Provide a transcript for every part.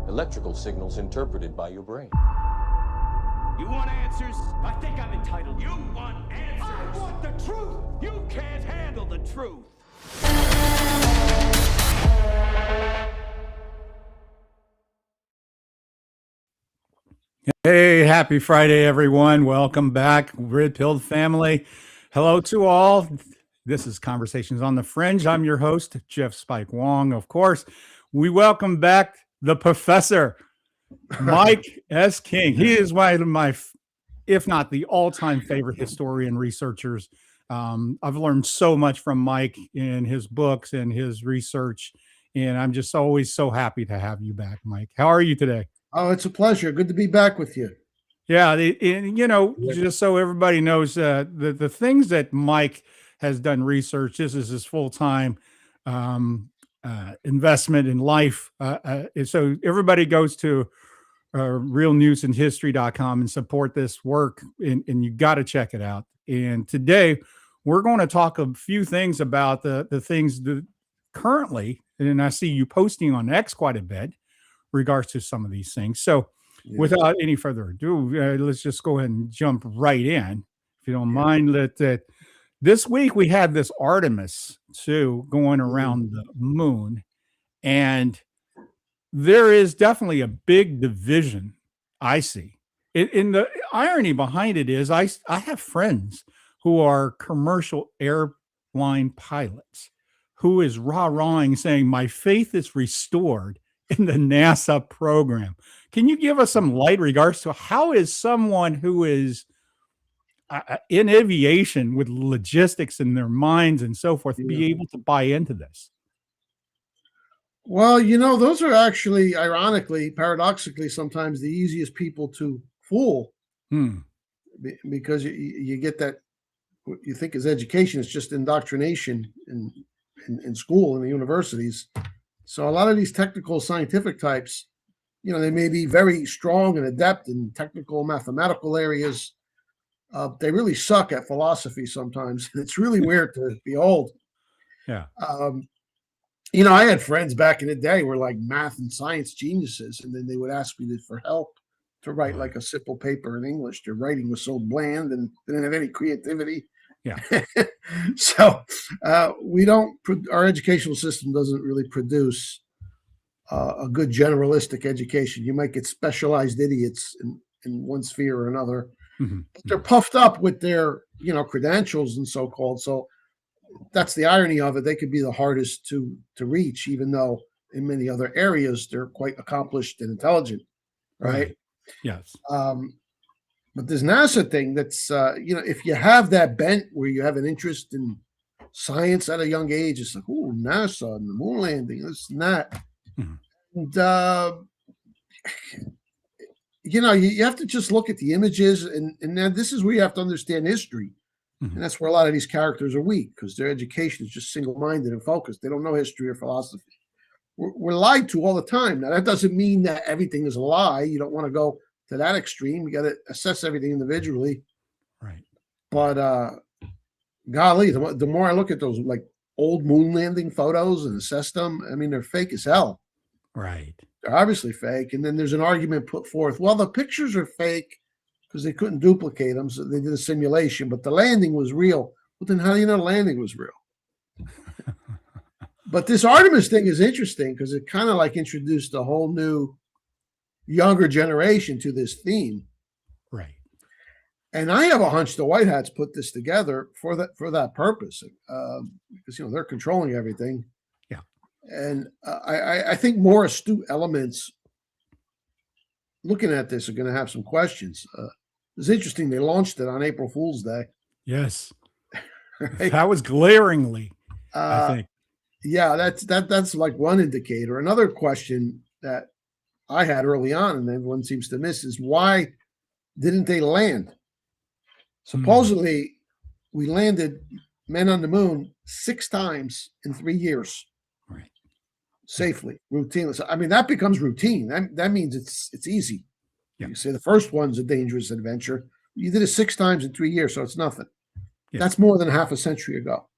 electrical signals interpreted by your brain. You want answers? I think I'm entitled. You want answers? I want the truth! You can't handle the truth! Hey, happy Friday, everyone. Welcome back, Red Pilled family. Hello to all. This is Conversations on the Fringe. I'm your host, Jeff Spike Wong. Of course, we welcome back the professor, Mike S. King. He is one of my, if not the all-time favorite historian researchers. I've learned so much from Mike in his books and his research, and I'm just always so happy to have you back, Mike. How are you today? Oh, it's a pleasure. Good to be back with you. Yeah, just so everybody knows, the things that Mike has done research, this is his full-time investment in life. So everybody goes to realnewsandhistory.com and support this work, and you got to check it out. And today, we're going to talk a few things about the things that currently, and I see you posting on X quite a bit, regards to some of these things. So without any further ado, let's just go ahead and jump right in. If you don't mind, this week we had this Artemis II going around the moon, and there is definitely a big division I see. In the irony behind it is I have friends who are commercial airline pilots who is rah-rahing saying my faith is restored in the NASA program. Can you give us some light regards to how is someone who is in aviation with logistics in their minds and so forth be able to buy into this? Well, those are actually, ironically, paradoxically, sometimes the easiest people to fool because you get that what you think is education. It's just indoctrination in school and the universities. So a lot of these technical scientific types, they may be very strong and adept in technical mathematical areas. They really suck at philosophy sometimes. It's really weird to behold. Yeah. I had friends back in the day who were like math and science geniuses, and then they would ask me for help to write like a simple paper in English. Their writing was so bland and they didn't have any creativity. Yeah. So our educational system doesn't really produce a good generalistic education. You might get specialized idiots in one sphere or another, but they're puffed up with their, credentials and so-called. So that's the irony of it. They could be the hardest to reach, even though in many other areas they're quite accomplished and intelligent. Right. Yes. But this NASA thing, that's, if you have that bent where you have an interest in science at a young age, it's like, oh, NASA and the moon landing, this and that. And, you have to just look at the images, and then this is where you have to understand history. And that's where a lot of these characters are weak, because their education is just single-minded and focused. They don't know history or philosophy. We're lied to all the time. Now, that doesn't mean that everything is a lie. You don't want to go to that extreme. You got to assess everything individually. Right. But golly, the more I look at those like old moon landing photos and assess them, I mean, they're fake as hell. Right. They're obviously fake. And then there's an argument put forth, well, the pictures are fake because they couldn't duplicate them, so they did a simulation, but the landing was real. Well, then how do you know the landing was real? But this Artemis thing is interesting because it kind of like introduced a whole new younger generation to this theme. Right. And I have a hunch the White Hats put this together for that purpose, because they're controlling everything. Yeah. And I think more astute elements looking at this are going to have some questions. It's interesting they launched it on April Fool's Day. Yes. Right? That was glaringly, I think. Yeah, that's like one indicator. Another question that I had early on, and everyone seems to miss, is why didn't they land? Supposedly, we landed men on the moon 6 times in 3 years. Right. Safely, routinely. So, I mean, that becomes routine. That means it's easy. Yeah. You say the first one's a dangerous adventure. You did it 6 times in 3 years, so it's nothing. Yeah. That's more than half a century ago.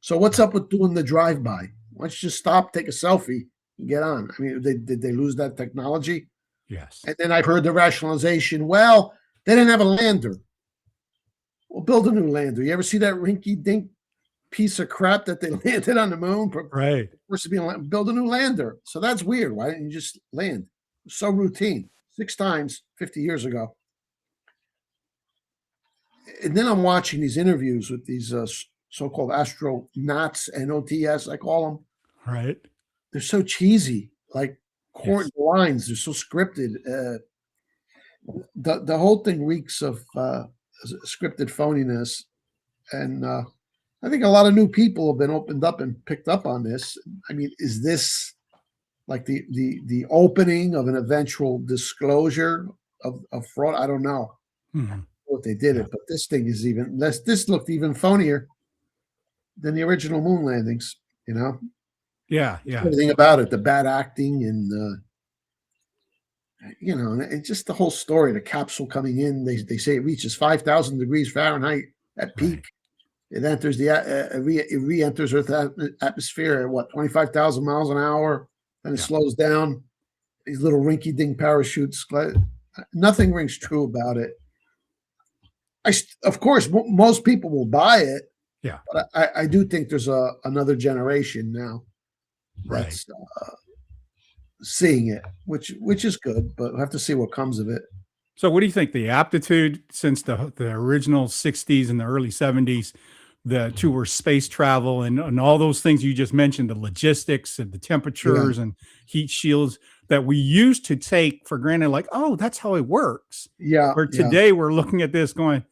So what's up with doing the drive-by? Why don't you just stop, take a selfie, get on. I mean, did they lose that technology? Yes. And then I've heard the rationalization, well, they didn't have a lander. Well, build a new lander. You ever see that rinky-dink piece of crap that they landed on the moon? Right. Supposed to be build a new lander. So that's weird. Why didn't you just land? So routine. 6 times 50 years ago. And then I'm watching these interviews with these so-called astronauts, NOTS, I call them. Right. They're so cheesy, like corny lines. They're so scripted. The whole thing reeks of scripted phoniness. And I think a lot of new people have been opened up and picked up on this. I mean, is this like the opening of an eventual disclosure of fraud? I don't know what they did it, but this thing is even less. This looked even phonier than the original moon landings. You know? Yeah. Everything about it, the bad acting and you know, and just the whole story. The capsule coming in, they say it reaches 5,000 degrees Fahrenheit at peak. Right. It enters it re-enters Earth's atmosphere at what, 25,000 miles an hour, and it slows down. These little rinky-dink parachutes. Nothing rings true about it. Of course, most people will buy it. Yeah, but I do think there's another generation now that's seeing it, which is good, but we'll have to see what comes of it. So what do you think the aptitude since the original 60s and the early 70s, towards space travel and all those things you just mentioned, the logistics and the temperatures and heat shields that we used to take for granted, like, oh, that's how it works. Yeah. Where today we're looking at this going,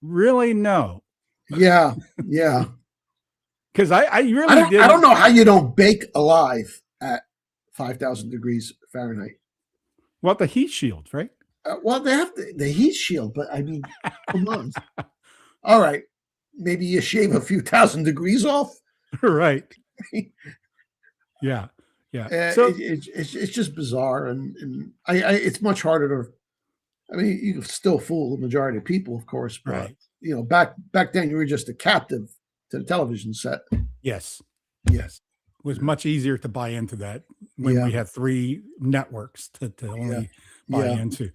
really? No. Yeah. Because I don't know how you don't bake alive at 5,000 degrees Fahrenheit. Well, the heat shield, right? Well, they have the heat shield, but I mean, come on. All right, maybe you shave a few thousand degrees off. Right. Yeah. So it's just bizarre, and it's much harder to. I mean, you can still fool the majority of people, of course, but you know, back then you were just a captive to the television set. Yes. It was much easier to buy into that when we had 3 networks to only buy into.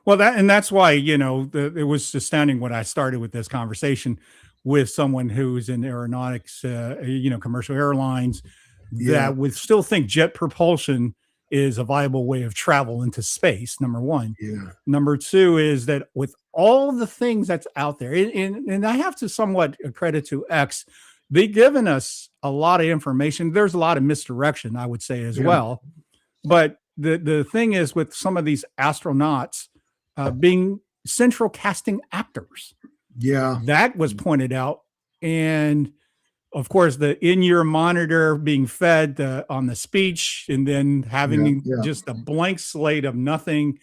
Well, that's why, you know, it was astounding when I started with this conversation with someone who's in aeronautics, you know, commercial airlines, that would still think jet propulsion is a viable way of travel into space. Number one. Number two is that with all the things that's out there, and I have to somewhat credit to X, they've given us a lot of information. There's a lot of misdirection, I would say, as well. But the thing is, with some of these astronauts being central casting actors, that was pointed out. And of course, the in-ear monitor being fed on the speech, and then having just a blank slate of nothing.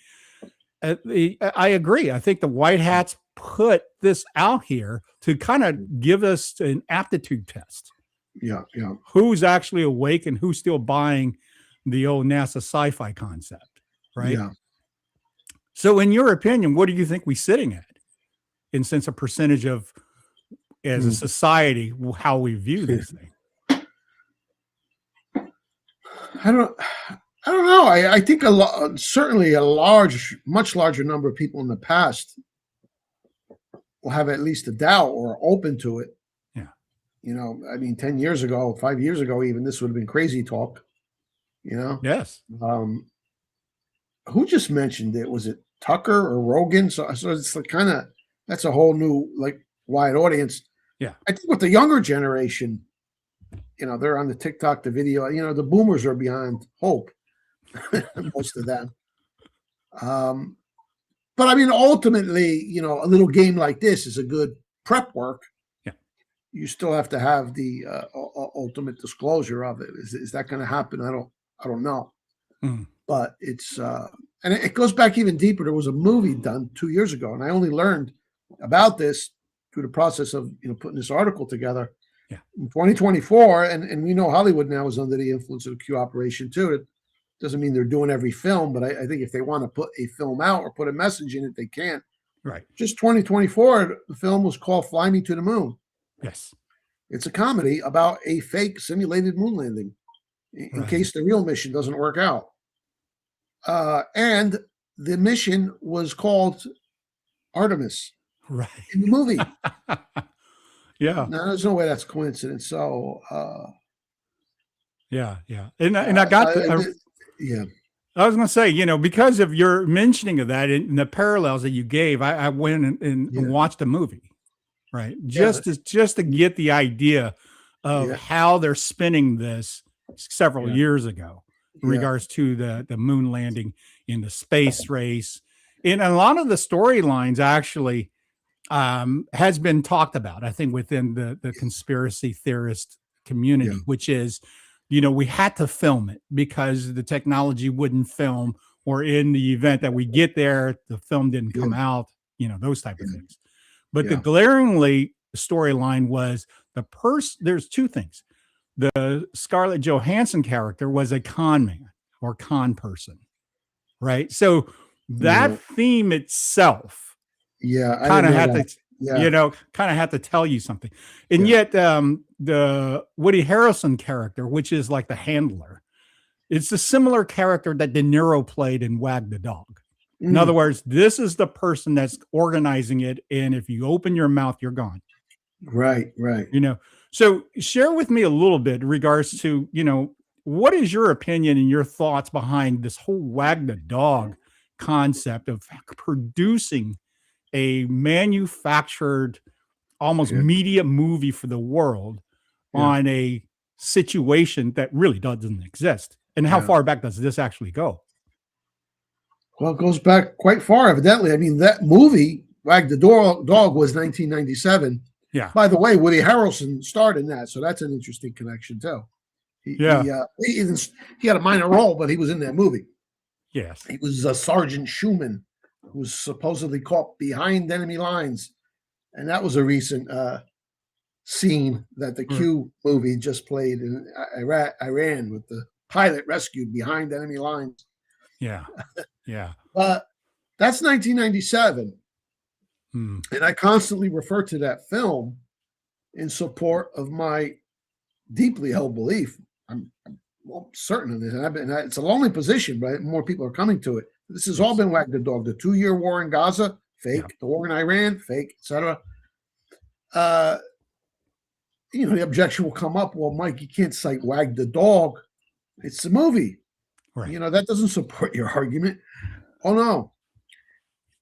I agree. I think the white hats put this out here to kind of give us an aptitude test. Who's actually awake and who's still buying the old NASA sci-fi concept, right? So in your opinion, what do you think we're sitting at in sense of percentage of, as a society, how we view this thing? I don't know. I think certainly much larger number of people in the past will have at least a doubt or open to it. You know, I mean, 10 years ago, 5 years ago, even, this would have been crazy talk, you know? Yes. Who just mentioned it? Was it Tucker or Rogan? So it's like kind of, that's a whole new, like, wide audience. I think with the younger generation, you know, they're on the TikTok, the video, you know, the boomers are beyond hope, most of them. But I mean, ultimately, you know, a little game like this is a good prep work. You still have to have the ultimate disclosure of it. Is that going to happen? I don't know. But it's and it goes back even deeper. There was a movie done 2 years ago, and I only learned about this through the process of, you know, putting this article together. In 2024, and we know Hollywood now is under the influence of the Q operation too. It doesn't mean they're doing every film, but I think if they want to put a film out or put a message in it, they can. Right. Just 2024, the film was called Fly Me to the Moon. Yes. It's a comedy about a fake simulated moon landing. in case the real mission doesn't work out. And the mission was called Artemis in the movie. Yeah. Now, there's no way that's coincidence. So, yeah. And I got yeah. I was going to say, you know, because of your mentioning of that and the parallels that you gave, I went and watched the movie, right? Just to get the idea of how they're spinning this several years ago in regards to the moon landing in the space race. And a lot of the storylines actually has been talked about, I think, within the conspiracy theorist community, which is, you know, we had to film it because the technology wouldn't film, or in the event that we get there, the film didn't come out, you know, those type of things. But the glaringly storyline was there's two things. The Scarlett Johansson character was a con man or con person, right? So that theme itself kind of had to, you know, kind of had to tell you something. And yet the Woody Harrelson character, which is like the handler, it's a similar character that De Niro played in Wag the Dog. In other words, this is the person that's organizing it. And if you open your mouth, you're gone. Right. You know, so share with me a little bit in regards to, you know, what is your opinion and your thoughts behind this whole Wag the Dog concept of producing a manufactured, almost media movie for the world on a situation that really doesn't exist? And how far back does this actually go? Well, it goes back quite far, evidently. I mean, that movie, Wag the Dog, was 1997. Yeah. By the way, Woody Harrelson starred in that, so that's an interesting connection too. He had a minor role, but he was in that movie. Yes. He was Sergeant Schumann, who was supposedly caught behind enemy lines, and that was a recent scene that the Q movie just played in Iran with the pilot rescued behind enemy lines. Yeah. But that's 1997. And I constantly refer to that film in support of my deeply held belief. I'm certain of this. And it's a lonely position, but more people are coming to it. This has all been Wag the Dog. The 2-year war in Gaza, fake. The war in Iran, fake, etc. You know, the objection will come up. Well, Mike, you can't cite Wag the Dog. It's a movie. Right. You know, that doesn't support your argument. Oh no.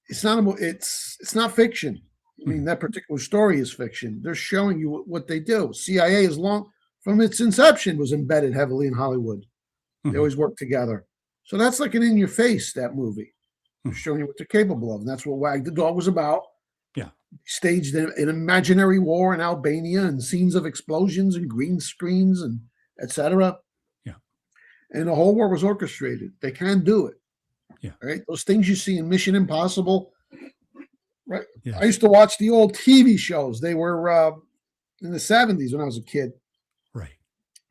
It's not fiction. I mean, that particular story is fiction. They're showing you what they do. CIA is from its inception was embedded heavily in Hollywood. They always work together. So that's like an in your face, that movie. They're showing you what they're capable of. And that's what Wag the Dog was about. Yeah. Staged an imaginary war in Albania and scenes of explosions and green screens and etc. Yeah. And the whole war was orchestrated. They can do it. Yeah. Right. Those things you see in Mission Impossible. Right. Yeah. I used to watch the old TV shows. They were in the 70s when I was a kid. Right.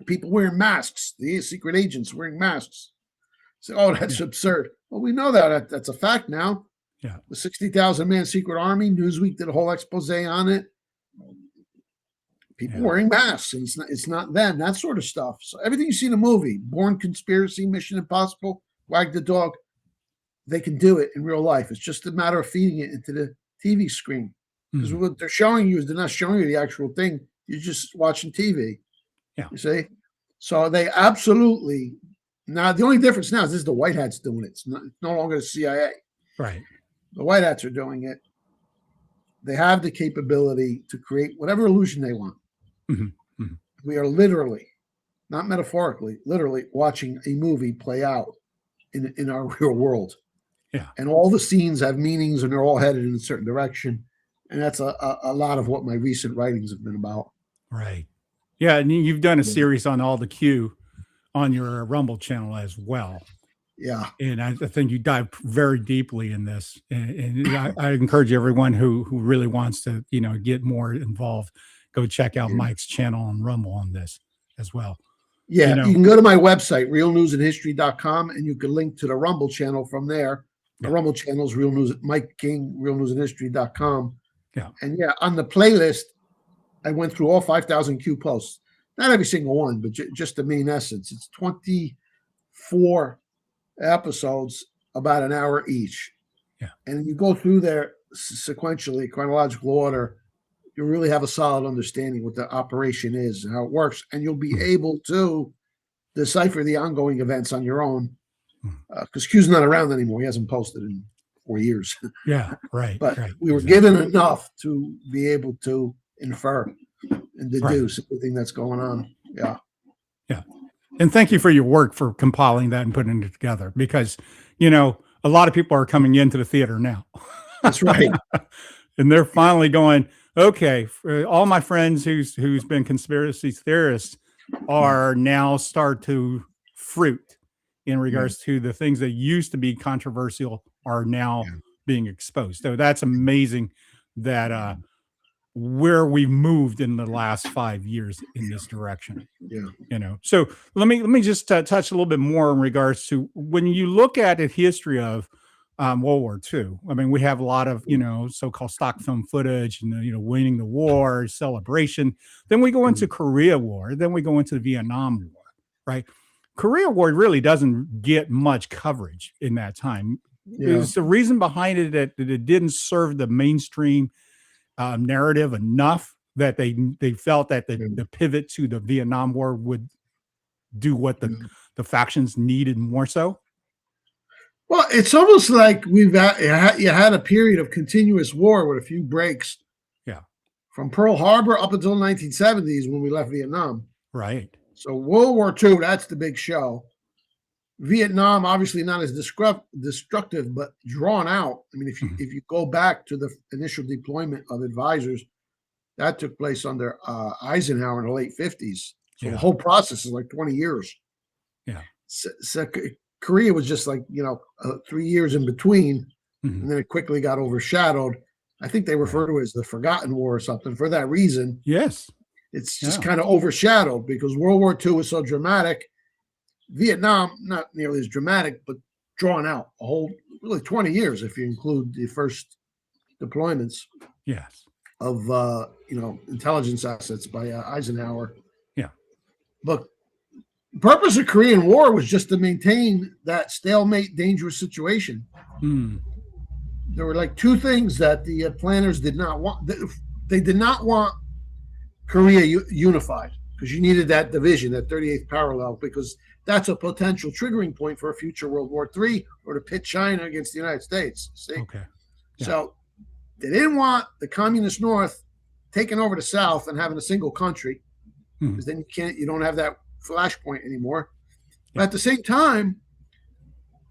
People wearing masks, the secret agents wearing masks. So, oh, that's absurd. Well, we know that's a fact now. Yeah. The 60,000 man secret army, Newsweek did a whole expose on it. People wearing masks, and it's not them, that sort of stuff. So everything you see in a movie, Born Conspiracy, Mission Impossible, Wag the Dog, they can do it in real life. It's just a matter of feeding it into the TV screen. Because what they're showing you is they're not showing you the actual thing. You're just watching TV. Yeah. You see? So they absolutely, now the only difference now is this is the White Hats doing it. It's no longer the CIA. Right. The White Hats are doing it. They have the capability to create whatever illusion they want. We are literally, not metaphorically, literally watching a movie play out in our real world. Yeah. And all the scenes have meanings and they're all headed in a certain direction. And that's a lot of what my recent writings have been about. Right. Yeah. And you've done a series on all the Q on your Rumble channel as well. Yeah. And I think you dive very deeply in this. And I encourage everyone who really wants to, you know, get more involved, go check out Mike's channel on Rumble on this as well. Yeah. You know, you can go to my website, realnewsandhistory.com, and you can link to the Rumble channel from there. The Rumble channel is Real News, Mike King, realnewsandhistory.com. Yeah. And on the playlist, I went through all 5,000 Q posts. not every single one, but just the main essence. It's 24 episodes, about an hour each. Yeah. And you go through there sequentially, chronological order, you really have a solid understanding what the operation is and how it works. And you'll be able to decipher the ongoing events on your own. Because Q's not around anymore. He hasn't posted in 4 years. Yeah, right. But right, we were exactly. given enough to be able to infer and deduce everything that's going on. Yeah. Yeah. And thank you for your work for compiling that and putting it together, because, you know, a lot of people are coming into the theater now. That's right. And they're finally going, okay, for all my friends who's been conspiracy theorists are now start to fruit in regards to the things that used to be controversial are now being exposed. So that's amazing that where we've moved in the last 5 years in this direction. Yeah. You know, so let me just touch a little bit more in regards to when you look at the history of World War II. I mean, we have a lot of, you know, so-called stock film footage and, you know, winning the war, celebration. Then we go into Korea War. Then we go into the Vietnam War, right? Korea War really doesn't get much coverage in that time. There's the reason behind it that it didn't serve the mainstream narrative enough that they felt that the pivot to the Vietnam War would do what the factions needed more so. Well, it's almost like you had a period of continuous war with a few breaks. Yeah. From Pearl Harbor up until the 1970s when we left Vietnam. Right. So World War II, that's the big show. Vietnam, obviously not as destructive, but drawn out. I mean, if you go back to the initial deployment of advisors, that took place under Eisenhower in the late 50s. So the whole process is like 20 years. Yeah. So Korea was just like, 3 years in between, and then it quickly got overshadowed. I think they refer to it as the Forgotten War or something for that reason. Yes. It's just kind of overshadowed because World War II was so dramatic. Vietnam, not nearly as dramatic, but drawn out a whole, really 20 years if you include the first deployments. Yes. Of, intelligence assets by Eisenhower. Yeah. But the purpose of Korean War was just to maintain that stalemate, dangerous situation. There were like two things that the planners did not want. They did not want Korea unified because you needed that division, that 38th parallel, because that's a potential triggering point for a future World War III or to pit China against the United States. See? Okay. Yeah. So they didn't want the communist North taking over the South and having a single country, because then you don't have that flashpoint anymore. But at the same time,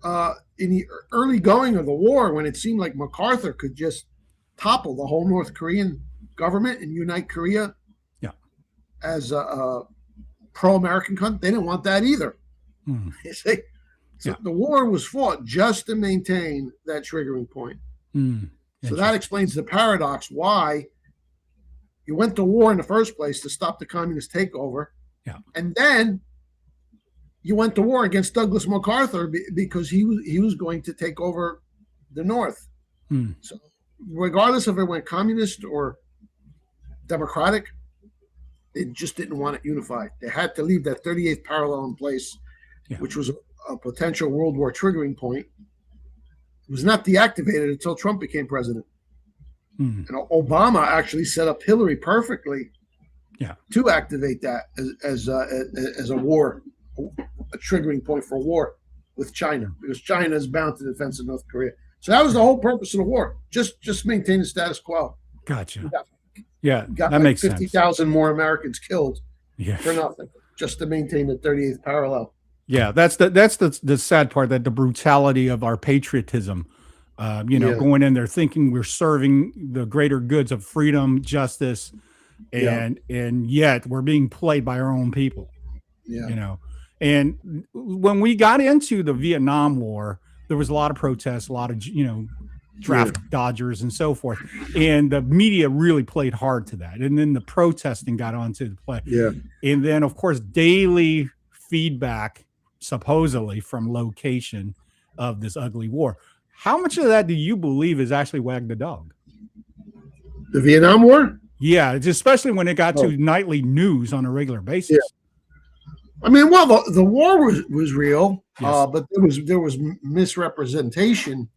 in the early going of the war, when it seemed like MacArthur could just topple the whole North Korean government and unite Korea as a pro-American country, they didn't want that either. You see? So the war was fought just to maintain that triggering point. So that explains the paradox why you went to war in the first place to stop the communist takeover. Yeah. And then you went to war against Douglas MacArthur because he was going to take over the North. So regardless if it went communist or democratic, they just didn't want it unified. They had to leave that 38th parallel in place, which was a potential World War triggering point. It was not deactivated until Trump became president. And Obama actually set up Hillary perfectly to activate that as a war, a triggering point for war with China, because China is bound to the defense of North Korea. So that was the whole purpose of the war, just maintain the status quo. Gotcha. Got that makes 50,000 more Americans killed for nothing, just to maintain the 38th parallel. Yeah, that's the sad part, that the brutality of our patriotism, going in there thinking we're serving the greater goods of freedom, justice, and yet we're being played by our own people. And when we got into the Vietnam War, there was a lot of protests, a lot of draft dodgers and so forth, and the media really played hard to that, and then the protesting got onto the play, and then of course daily feedback supposedly from location of this ugly war. How much of that do you believe is actually Wag the Dog? The Vietnam War? Yeah, especially when it got Oh. to nightly news on a regular basis. Yeah. I mean, well, the war was real, Yes. but there was misrepresentation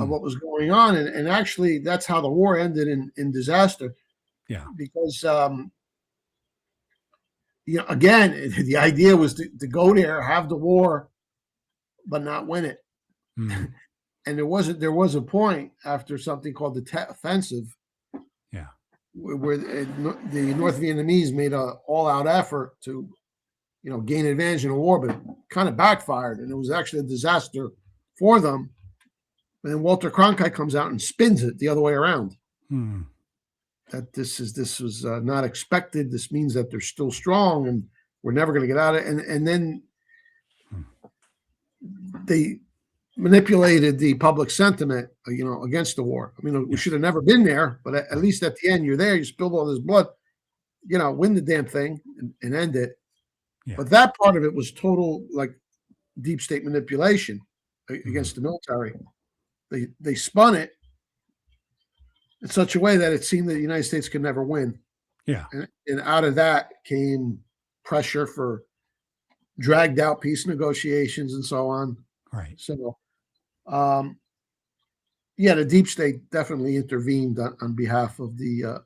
of what was going on, and actually that's how the war ended in disaster. Yeah. Because again, the idea was to go there, have the war, but not win it. Mm. And there was a point after something called the Tet Offensive, Yeah. where the North Vietnamese made an all-out effort to, gain advantage in a war, but it kind of backfired, and it was actually a disaster for them. And then Walter Cronkite comes out and spins it the other way around. Mm. That this was not expected. This means that they're still strong, and we're never going to get out of it. And then they manipulated the public sentiment, against the war. I mean, we should have never been there, but at least at the end, you're there. You spilled all this blood. Win the damn thing and end it. Yeah. But that part of it was total, like, deep state manipulation against the military. They spun it in such a way that it seemed that the United States could never win. Yeah. And out of that came pressure for dragged out peace negotiations and so on. Right. So, the deep state definitely intervened on behalf of the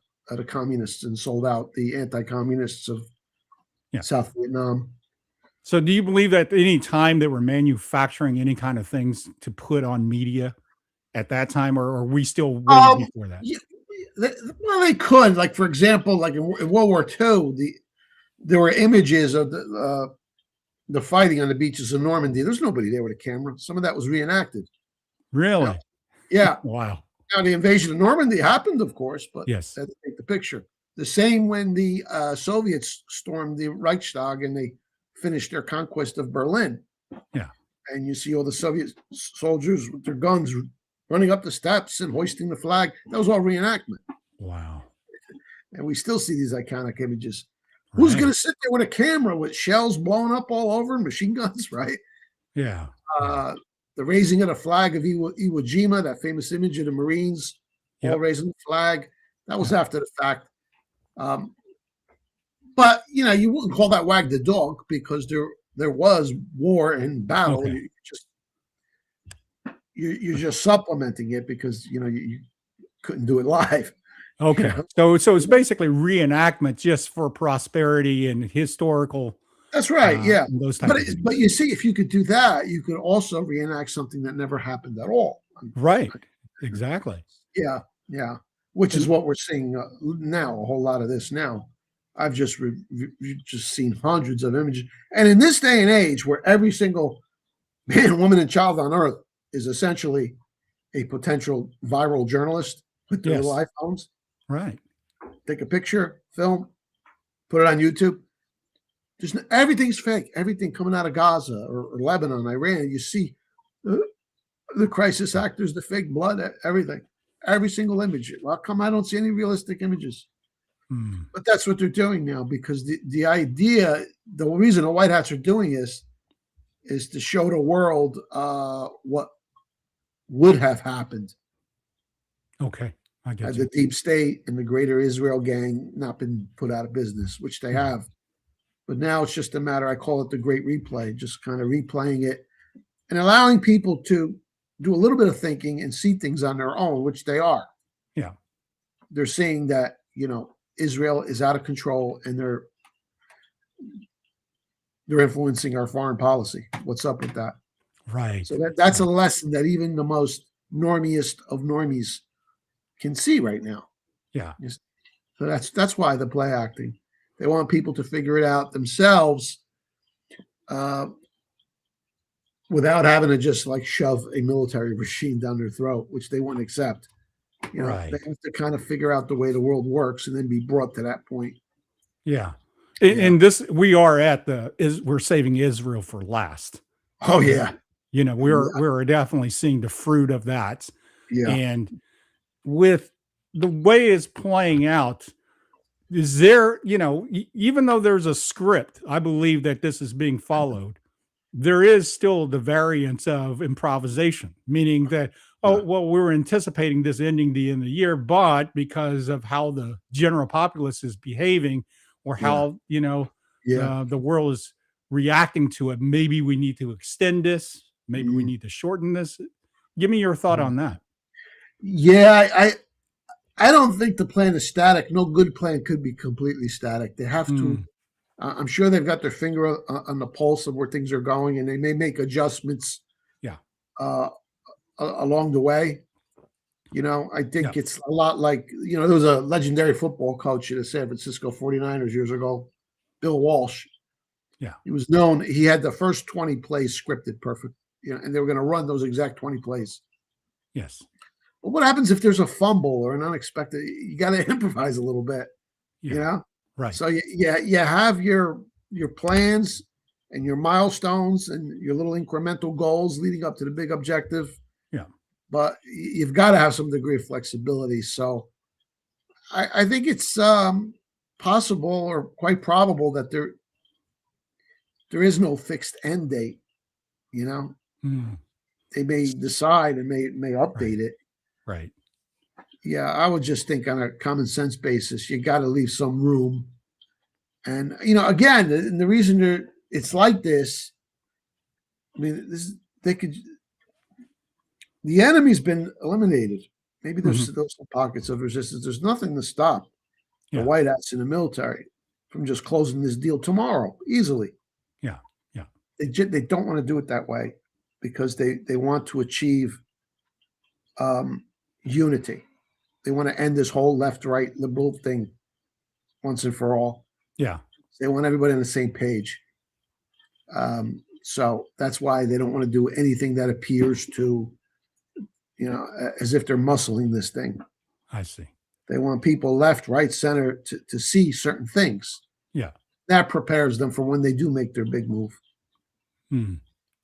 communists and sold out the anti-communists of South Vietnam. So do you believe that any time they were manufacturing any kind of things to put on media at that time, or are we still waiting before that? Well, they could. Like, for example, like in World War II, there were images of the fighting on the beaches of Normandy. There's nobody there with a camera. Some of that was reenacted. Really? Yeah. Wow. Now, the invasion of Normandy happened, of course, but yes, they had to take the picture. The same when the Soviets stormed the Reichstag and they finished their conquest of Berlin. Yeah. And you see all the Soviet soldiers with their guns running up the steps and hoisting the flag. That was all reenactment. Wow. And we still see these iconic images. Right. Who's going to sit there with a camera with shells blowing up all over, machine guns, right? Yeah. The raising of the flag of Iwo Jima, that famous image of the Marines all raising the flag. That was after the fact. But, you wouldn't call that Wag the Dog because there was war and battle. Okay. You're just supplementing it because, you couldn't do it live. Okay. So it's basically reenactment just for prosperity and historical. That's right. Yeah. Those but you see, if you could do that, you could also reenact something that never happened at all. Right. Exactly. Yeah. Yeah. Which is what we're seeing now, a whole lot of this now. I've just just seen hundreds of images. And in this day and age where every single man, woman, and child on earth is essentially a potential viral journalist with their little iPhones. Right. Take a picture, film, put it on YouTube. Everything's fake. Everything coming out of Gaza or Lebanon, Iran. You see the crisis actors, the fake blood, everything. Every single image. Well, come, I don't see any realistic images. But that's what they're doing now because the idea, the reason the white hats are doing this is to show the world what would have happened. Okay. I get Had you. the deep state and the greater Israel gang not been put out of business, which they have. But now it's just a matter, I call it the great replay, just kind of replaying it and allowing people to do a little bit of thinking and see things on their own, which they are. Yeah. They're seeing that, Israel is out of control and they're influencing our foreign policy. What's up with that? Right. So that's a lesson that even the most normiest of normies can see right now. Yeah. So that's why the play acting. They want people to figure it out themselves without having to just like shove a military regime down their throat, which they won't accept. Right. They have to kind of figure out the way the world works and then be brought to that point. Yeah. And this, we're saving Israel for last. Oh yeah. We're definitely seeing the fruit of that. Yeah. And with the way it's playing out, is there, even though there's a script, I believe that this is being followed. there is still the variance of improvisation, meaning that, oh, well, we were anticipating this ending the end of the year, but because of how the general populace is behaving or how, the world is reacting to it, maybe we need to extend this. Maybe we need to shorten this. Give me your thought on that. Yeah, I don't think the plan is static. No good plan could be completely static. They have to. I'm sure they've got their finger on the pulse of where things are going, and they may make adjustments. Yeah. Along the way, I think it's a lot like there was a legendary football coach at the San Francisco 49ers years ago, Bill Walsh. Yeah, he was known. He had the first 20 plays scripted perfect, and they were going to run those exact 20 plays. Yes. But what happens if there's a fumble or an unexpected? You got to improvise a little bit, Right. So you have your plans and your milestones and your little incremental goals leading up to the big objective. Yeah. But you've got to have some degree of flexibility. So I think it's possible or quite probable that there is no fixed end date. They may decide and may update it. Right. Yeah, I would just think on a common sense basis, you got to leave some room. And again, the reason it's like this, I mean, the enemy's been eliminated. Maybe there's still some pockets of resistance. There's nothing to stop the White Hats in the military from just closing this deal tomorrow easily. Yeah, yeah. They don't want to do it that way because they want to achieve unity. They want to end this whole left-right liberal thing once and for all. Yeah. They want everybody on the same page. So that's why they don't want to do anything that appears to, as if they're muscling this thing. I see. They want people left, right, center to see certain things. Yeah. That prepares them for when they do make their big move.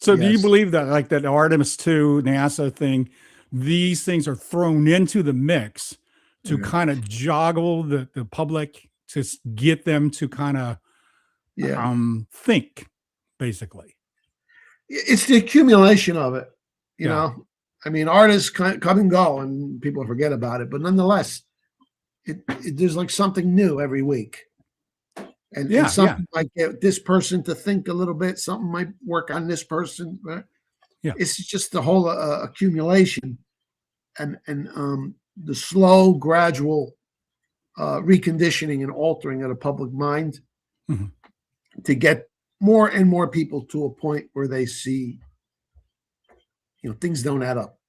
So do you believe that like that Artemis II, NASA thing, these things are thrown into the mix to kind of joggle the public, to get them to kind of think, basically? It's the accumulation of it, you know. I mean, artists come and go, and people forget about it. But nonetheless, there's like something new every week, and something might get this person to think a little bit. Something might work on this person. Right? Yeah, it's just the whole accumulation, and the slow, gradual reconditioning and altering of the public mind to get more and more people to a point where they see, things don't add up.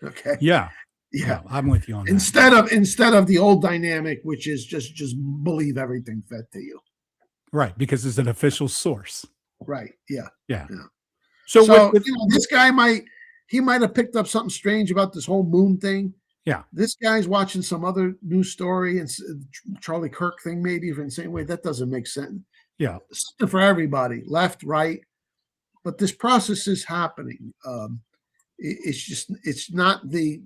Okay. Yeah, I'm with you on that. Instead of the old dynamic, which is just believe everything fed to you. Right, because it's an official source. Right. Yeah. So this guy might have picked up something strange about this whole moon thing. Yeah. This guy's watching some other news story and Charlie Kirk thing, maybe from the same way. That doesn't make sense. Yeah. It's for everybody, left, right. But this process is happening. It's not the,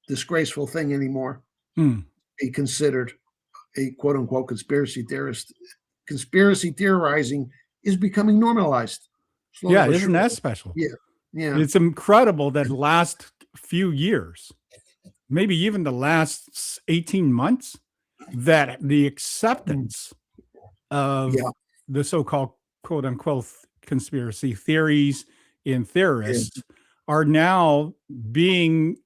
disgraceful thing anymore. Be considered a quote unquote conspiracy theorist. Conspiracy theorizing is becoming normalized. Isn't that special? Yeah. It's incredible that last few years, maybe even the last 18 months, that the acceptance of the so-called quote unquote conspiracy theories and theorists are now being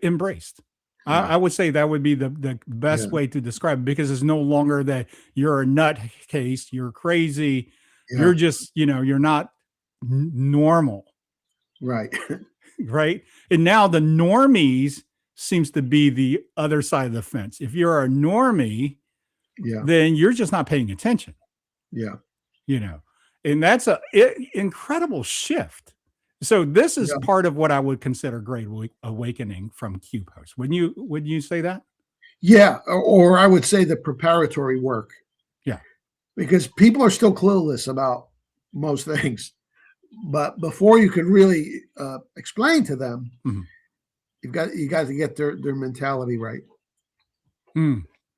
embraced. I would say that would be the best way to describe it, because it's no longer that you're a nutcase, you're crazy, you're just, you're not normal. Right. Right. And now the normies seems to be the other side of the fence. If you're a normie, then you're just not paying attention. Yeah. And that's an incredible shift. So this is part of what I would consider great awakening from Q Post. Would you say that? Yeah. Or I would say the preparatory work. Yeah. Because people are still clueless about most things. But before you can really explain to them, you got to get their mentality right.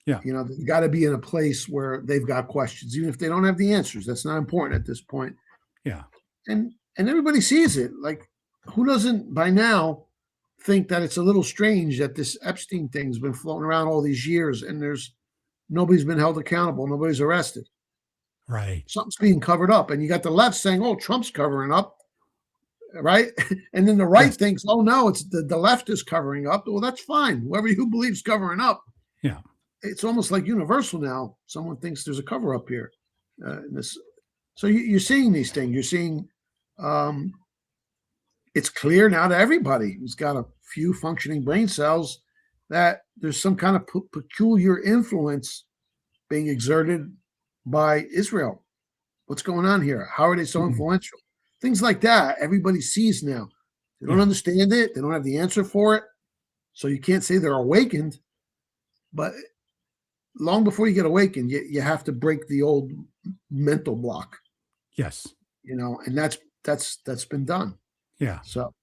Yeah. You know, they got to be in a place where they've got questions, even if they don't have the answers. That's not important at this point. Yeah. And everybody sees it. Like, who doesn't by now think that it's a little strange that this Epstein thing's been floating around all these years and nobody's been held accountable, nobody's arrested. Right. Something's being covered up, and you got the left saying, "Oh, Trump's covering up," right? And then the right thinks, "Oh no, it's the left is covering up." Well, that's fine. Whoever you believe's covering up. Yeah. It's almost like universal now. Someone thinks there's a cover up here. So you're seeing these things. You're seeing it's clear now to everybody who's got a few functioning brain cells that there's some kind of peculiar influence being exerted by Israel. What's going on here? How are they so influential? Things like that. Everybody sees now. They don't understand it. They don't have the answer for it. So you can't say they're awakened. But long before you get awakened, you have to break the old mental block. Yes. You know, and that's been done. Yeah. So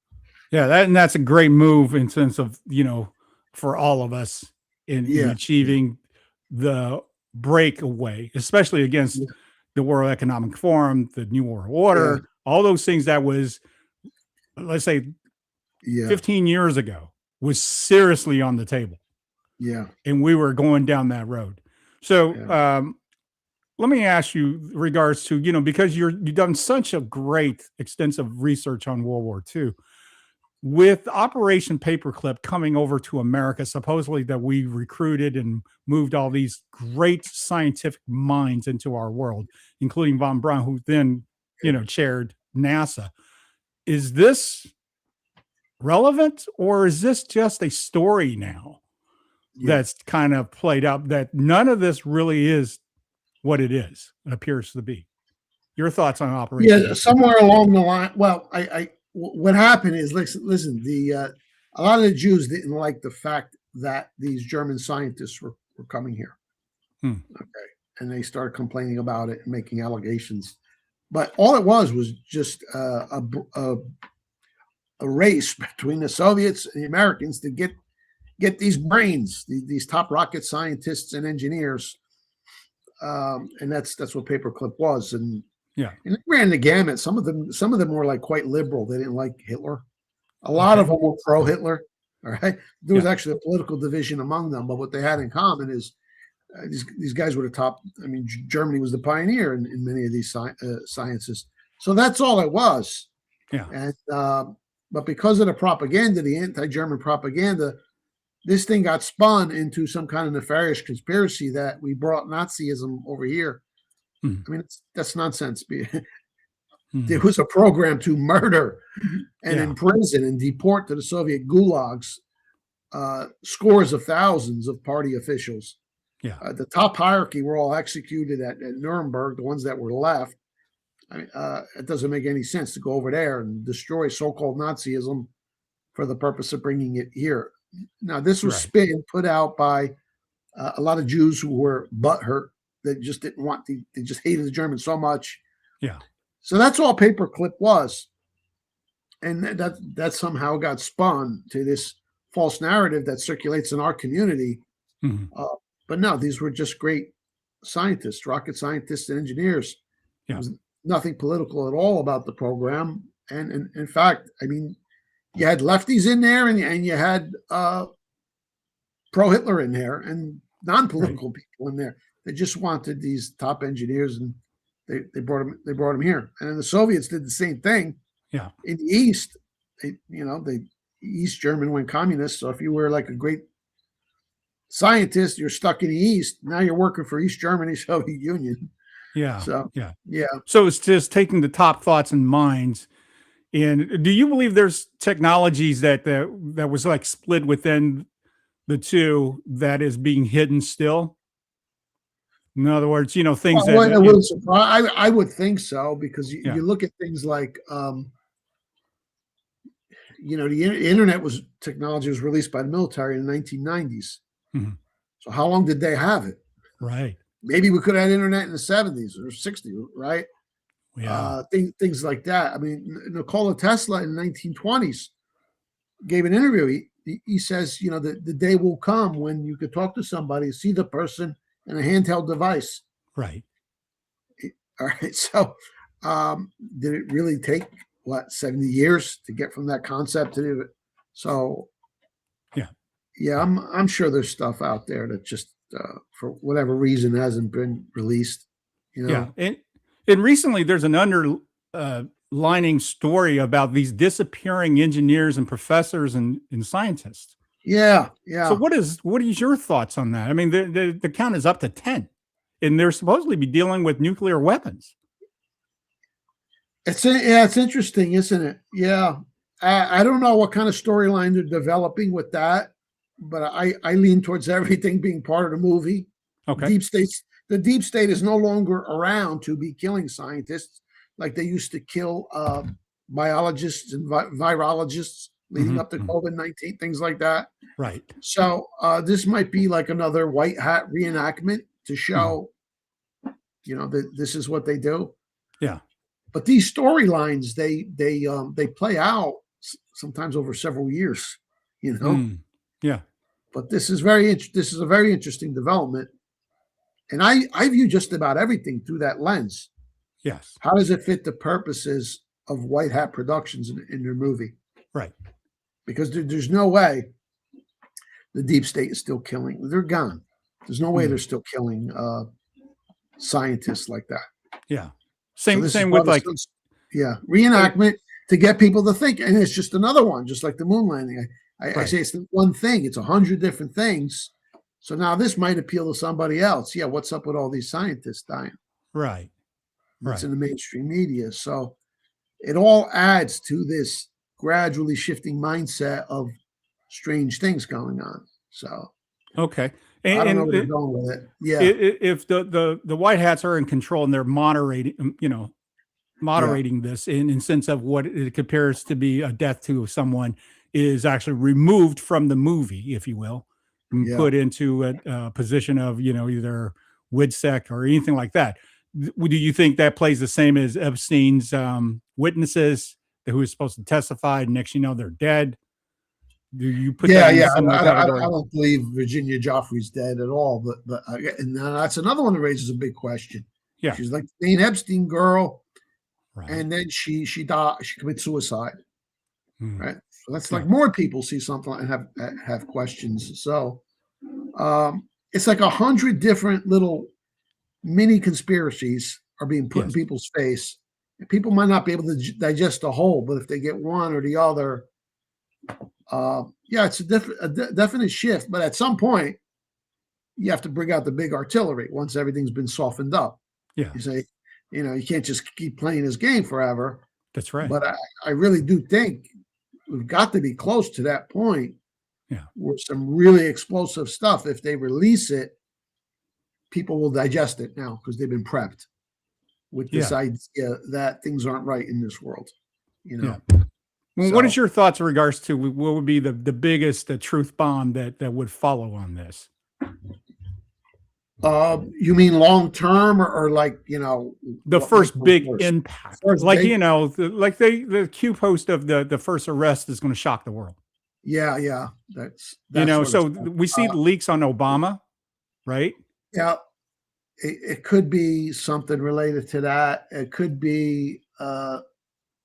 yeah, that's a great move in sense of, you know, for all of us in achieving the breakaway, especially against the World Economic Forum, the New World Order, all those things that was, let's say, 15 years ago was seriously on the table. Yeah. And we were going down that road. So let me ask you regards to, you know, because you've done such a great extensive research on World War II. With Operation Paperclip coming over to America, supposedly that we recruited and moved all these great scientific minds into our world, including von Braun, who then, you know, chaired NASA. Is this relevant, or is this just a story now that's kind of played out, that none of this really is what it appears to be? Your thoughts on Operation? Yeah, somewhere along the line. Well, what happened is, listen, a lot of the Jews didn't like the fact that these German scientists were coming here. Okay. And they started complaining about it and making allegations. But all it was just a race between the Soviets and the Americans to get these brains, these top rocket scientists and engineers. And that's what Paperclip was. And it ran the gamut. Some of them were like quite liberal. They didn't like Hitler. A lot of them were pro-Hitler. All right. There was actually a political division among them, but what they had in common is these guys were the top. I mean, Germany was the pioneer in many of these sciences. So that's all it was. Yeah. And but because of the propaganda, the anti-German propaganda, this thing got spun into some kind of nefarious conspiracy that we brought Nazism over here. I mean, that's nonsense. There was a program to murder and imprison and deport to the Soviet gulags scores of thousands of party officials. The top hierarchy were all executed at Nuremberg, the ones that were left. I mean, it doesn't make any sense to go over there and destroy so-called Nazism for the purpose of bringing it here. Now, this was spin put out by a lot of Jews who were butthurt. They just didn't want they just hated the Germans so much. Yeah. So that's all Paperclip was. And that somehow got spun to this false narrative that circulates in our community. But no, these were just great scientists, rocket scientists and engineers. There was nothing political at all about the program. And in fact, I mean, you had lefties in there and you had pro-Hitler in there and non-political people in there. They just wanted these top engineers, and they brought them here. And then the Soviets did the same thing. Yeah. In the East, East German went communist. So if you were like a great scientist, you're stuck in the East. Now you're working for East Germany, Soviet Union. Yeah. So yeah. So it's just taking the top thoughts and minds. And do you believe there's technologies that was like split within the two that is being hidden still? In other words, you know, things I would think so, because you look at things like, you know, the internet technology was released by the military in the 1990s. So how long did they have it? Right. Maybe we could have had internet in the 70s or 60s, right? Yeah. Things like that. I mean, Nikola Tesla in the 1920s gave an interview. he says, you know, the day will come when you could talk to somebody, see the person in a handheld device. Right. All right. So did it really take, what, 70 years to get from that concept to do it? So yeah, I'm sure there's stuff out there that just for whatever reason hasn't been released. You know? Yeah. And recently there's an underlining story about these disappearing engineers and professors and scientists. Yeah. Yeah. So what is your thoughts on that? I mean, the count is up to 10, and they're supposedly be dealing with nuclear weapons. It's interesting, isn't it? Yeah. I don't know what kind of storyline they're developing with that, but I lean towards everything being part of the movie. Okay. The deep state is no longer around to be killing scientists like they used to kill biologists and virologists leading up to COVID-19, things like that. Right. So this might be like another white hat reenactment to show, you know, that this is what they do. Yeah. But these storylines, they play out sometimes over several years, you know. Yeah. But this is a very interesting development, and I view just about everything through that lens. Yes. How does it fit the purposes of white hat productions in their movie? Right. Because there's no way the deep state is still killing. They're gone. There's no way they're still killing scientists like that. Yeah. Same with reenactment to get people to think, and it's just another one, just like the moon landing. I say it's the one thing. It's 100 different things. So now this might appeal to somebody else. Yeah, what's up with all these scientists dying? Right. It's in the mainstream media. So it all adds to this gradually shifting mindset of strange things going on. So okay. I don't know where they're going with it. Yeah. If the white hats are in control and they're moderating this in sense of what it compares to be a death to someone is actually removed from the movie, if you will, and put into a position of, you know, either WIDSEC or anything like that. Do you think that plays the same as Epstein's witnesses who was supposed to testify? And next, you know, they're dead. Do you put that in similar category? I don't believe Virginia Joffrey's dead at all, but and that's another one that raises a big question. Yeah, she's like the Epstein girl, right. And then she died. She commits suicide, right? So that's like Yeah. more people see something and have questions. So it's like 100 different little mini conspiracies are being put in people's face. And people might not be able to digest the whole, but if they get one or the other. It's a definite shift, but at some point you have to bring out the big artillery once everything's been softened up. Yeah. You say, you know, you can't just keep playing this game forever. That's right. But I really do think we've got to be close to that point. Yeah. Where some really explosive stuff, if they release it, people will digest it now because they've been prepped with this idea that things aren't right in this world. You know. Yeah. Well, what is your thoughts in regards to what would be the biggest truth bomb that would follow on this? You mean long term or like, you know, the first big impact? You know, like the Q post of the first arrest is going to shock the world. Yeah. That's you know, so we see the leaks on Obama, right? Yeah. It could be something related to that. It could be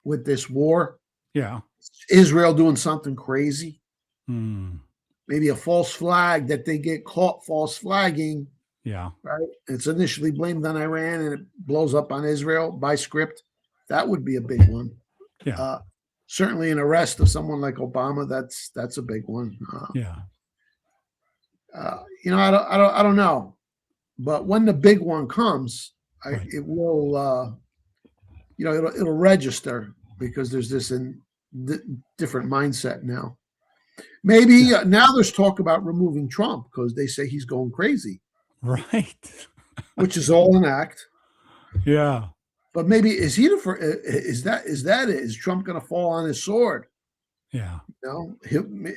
with this war. Yeah. Israel doing something crazy. Maybe a false flag that they get caught false flagging. Yeah. Right. It's initially blamed on Iran and it blows up on Israel by script. That would be a big one. Yeah. Certainly an arrest of someone like Obama. That's a big one. Yeah. You know, I don't know. But when the big one comes, it will, you know, it'll register because there's this different mindset now. Maybe now there's talk about removing Trump because they say he's going crazy. Right. Which is all an act. Yeah. But maybe is that it? Is Trump going to fall on his sword? Yeah. You know,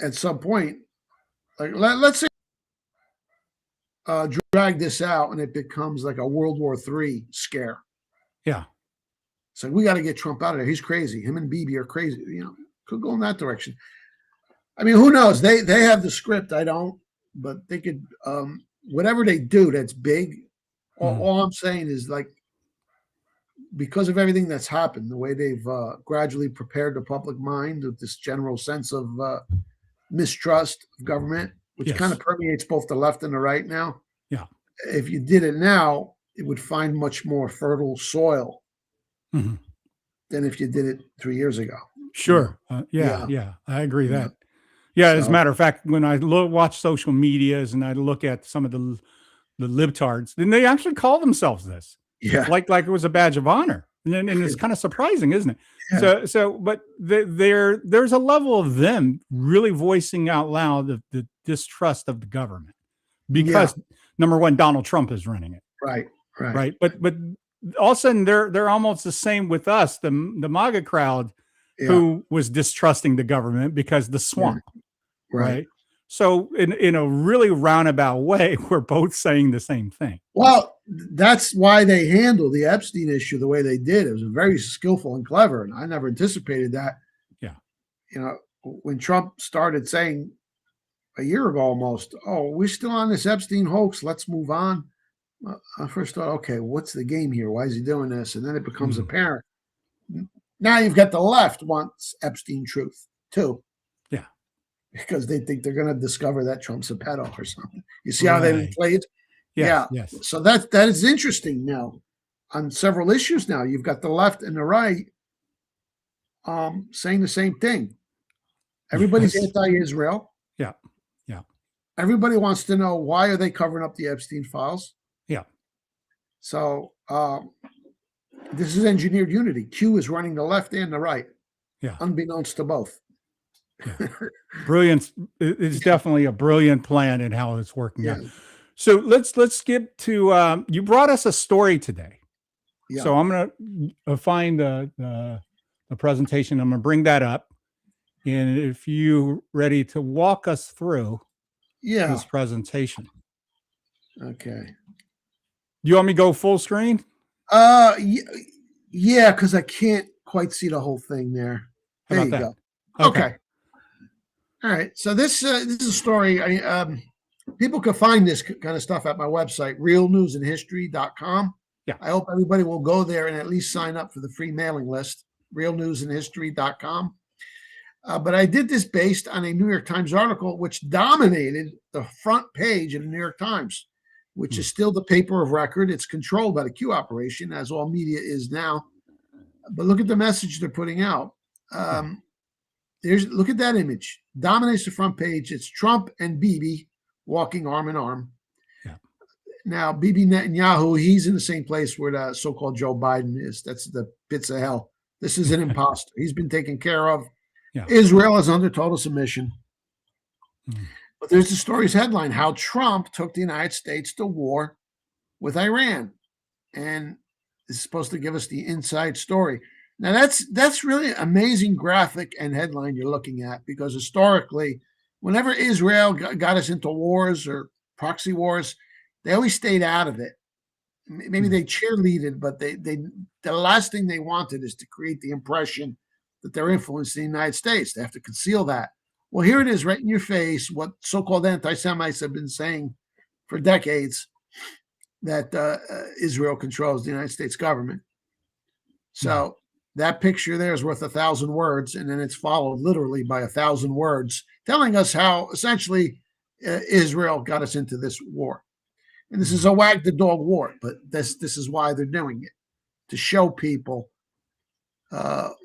at some point, like let's say drag this out and it becomes like a World War III scare. Yeah. It's like we got to get Trump out of there. He's crazy. Him and Bibi are crazy. You know, could go in that direction. I mean, who knows? They have the script. I don't, but they could whatever they do that's big. All I'm saying is, like, because of everything that's happened, the way they've gradually prepared the public mind with this general sense of mistrust of government, which kind of permeates both the left and the right now. Yeah. If you did it now, it would find much more fertile soil than if you did it 3 years ago. Sure. Yeah. I agree that. Yeah. As a matter of fact, when I watch social medias and I look at some of the libtards, then they actually call themselves this. Yeah. Like it was a badge of honor. And it's kind of surprising, isn't it? Yeah. But there's a level of them really voicing out loud the distrust of the government because number one, Donald Trump is running it. Right. But all of a sudden they're almost the same with us, the MAGA crowd who was distrusting the government because the swamp. Right. So in a really roundabout way, we're both saying the same thing. Well, that's why they handled the Epstein issue the way they did. It was very skillful and clever, and I never anticipated that. Yeah. You know, when Trump started saying a year ago almost, "Oh, we're still on this Epstein hoax. Let's move on." I first thought, okay, what's the game here? Why is he doing this? And then it becomes apparent. Now you've got the left wants Epstein truth too. Yeah. Because they think they're going to discover that Trump's a pedo or something. You see how they played? Yes. So that is interesting now on several issues. Now you've got the left and the right saying the same thing. Everybody's anti-Israel. Yeah. Everybody wants to know, why are they covering up the Epstein files? Yeah. So this is engineered unity. Q is running the left and the right. Yeah. Unbeknownst to both. Yeah. Brilliant. It's definitely a brilliant plan in how it's working out. So let's skip to you brought us a story today. Yeah. So I'm gonna find the presentation. I'm gonna bring that up, and if you ready to walk us through this presentation. Okay. You want me to go full screen? Yeah, because I can't quite see the whole thing there. There you go. Okay. All right. So this is a story. People can find this kind of stuff at my website, realnewsandhistory.com. Yeah. I hope everybody will go there and at least sign up for the free mailing list, realnewsandhistory.com. But I did this based on a New York Times article which dominated the front page of the New York Times, which is still the paper of record. It's controlled by the Q operation, as all media is now. But look at the message they're putting out. Look at that image. Dominates the front page. It's Trump and Bibi walking arm in arm. Yeah. Now, Bibi Netanyahu, he's in the same place where the so-called Joe Biden is. That's the pits of hell. This is an imposter. He's been taken care of. Yeah. Israel is under total submission. But there's the story's headline, how Trump took the United States to war with Iran. And it's supposed to give us the inside story. Now, that's really amazing graphic and headline you're looking at, because historically, whenever Israel got us into wars or proxy wars, they always stayed out of it. Maybe they cheerleaded, but the last thing they wanted is to create the impression that they're influencing the United States. They have to conceal that. Well, here it is right in your face, what so-called anti-Semites have been saying for decades, that Israel controls the United States government. So that picture there is worth 1,000 words, and then it's followed literally by 1,000 words telling us how essentially Israel got us into this war. And this is a Wag the Dog war, but this is why they're doing it, to show people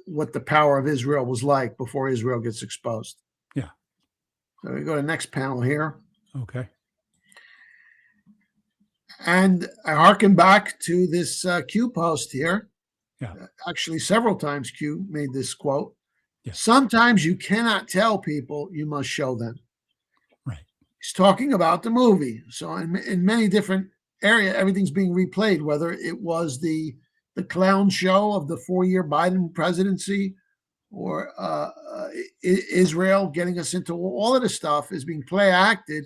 what the power of Israel was like before Israel gets exposed. Yeah. So we go to the next panel here. Okay. And I hearken back to this Q post here. Yeah. Actually, several times Q made this quote. Yeah. Sometimes you cannot tell people, you must show them. Right. He's talking about the movie. So in many different areas, everything's being replayed, whether it was the clown show of the 4-year Biden presidency, or Israel getting us into all of this stuff is being play acted,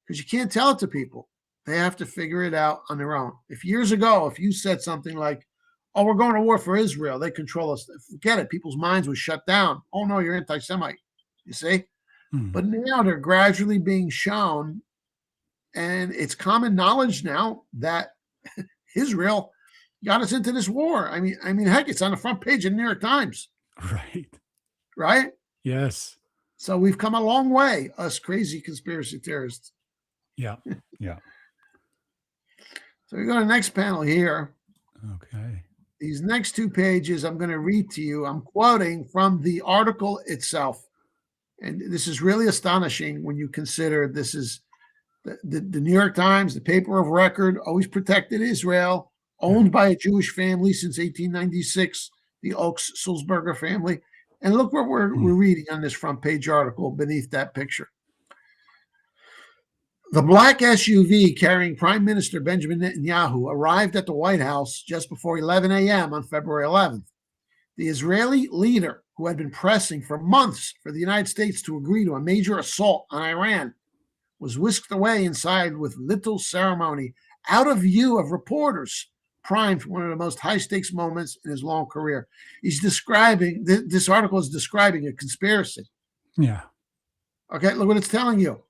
because you can't tell it to people. They have to figure it out on their own. If years ago, if you said something like, "Oh, we're going to war for Israel, they control us," forget it. People's minds were shut down. Oh no, you're anti-Semite. You see? But now they're gradually being shown, and it's common knowledge now that Israel got us into this war. I mean, heck, it's on the front page of the New York Times, Right. right? Yes. So we've come a long way, us crazy conspiracy theorists. Yeah. Yeah. So we go to the next panel here. Okay. These next 2 pages I'm going to read to you. I'm quoting from the article itself. And this is really astonishing when you consider this is the New York Times, the paper of record, always protected Israel, owned by a Jewish family since 1896, the Oaks-Sulzberger family. And look what we're reading on this front page article beneath that picture. The black SUV carrying Prime Minister Benjamin Netanyahu arrived at the White House just before 11 a.m. on February 11th. The Israeli leader, who had been pressing for months for the United States to agree to a major assault on Iran, was whisked away inside with little ceremony, out of view of reporters, primed for one of the most high-stakes moments in his long career. He's describing, this article is describing a conspiracy. Yeah. Okay, look what it's telling you.